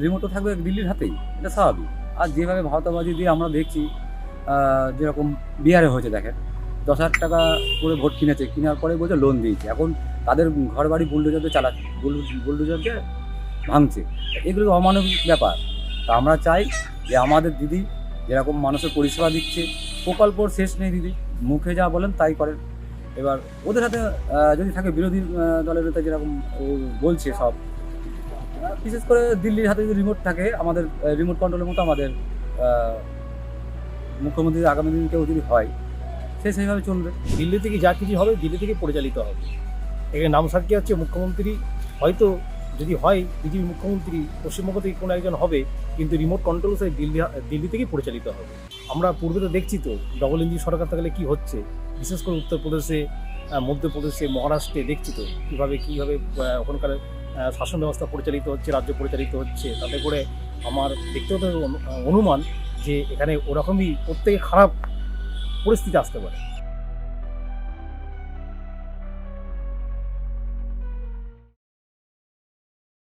রিমোটও থাকবে দিল্লির হাতেই, এটা স্বাভাবিক। আর যেভাবে ভাওতাবাজি দিয়ে আমরা দেখছি, যেরকম বিহারে হয়েছে দেখেন, 10,000 টাকা করে ভোট কিনেছে, কেনার পরে বলছে লোন দিয়েছে, এখন তাদের ঘর বাড়ি বুলডোজারকে চালাচ্ছে, বুলডোজারকে ভাঙছে। এগুলো অমানবিক ব্যাপার। তা আমরা চাই যে আমাদের দিদি যেরকম মানুষের পরিষেবা দিচ্ছে, প্রকল্পর শেষ নেই দিদি, মুখে যা বলেন তাই করেন। এবার ওদের হাতে যদি থাকে বিরোধী দলের নেতা যেরকম বলছে সব, বিশেষ করে দিল্লির হাতে যদি রিমোট থাকে, আমাদের রিমোট কন্ট্রোলের মতো আমাদের মুখ্যমন্ত্রীর আগামী দিন কেউ যদি হয়, সে সেইভাবে চলবে। দিল্লি থেকে যা কিছু হবে দিল্লি থেকে পরিচালিত হবে। এখানে নাম সাক্ষী হচ্ছে মুখ্যমন্ত্রী, হয়তো যদি হয় বিজেপি মুখ্যমন্ত্রী পশ্চিমবঙ্গ থেকে কোনো একজন হবে, কিন্তু রিমোট কন্ট্রোল সেই দিল্লি থেকেই পরিচালিত হবে। আমরা পূর্বে তো দেখছি তো ডবল ইঞ্জিন সরকার থাকলে কী হচ্ছে, বিশেষ করে উত্তরপ্রদেশে, মধ্যপ্রদেশে, মহারাষ্ট্রে দেখছি তো কীভাবে ওখানকার শাসন ব্যবস্থা পরিচালিত হচ্ছে, রাজ্য পরিচালিত হচ্ছে। তাতে করে আমার ব্যক্তিগত অনুমান যে এখানে ওরকমই প্রত্যেকে খারাপ পরিস্থিতি আসতে পারে।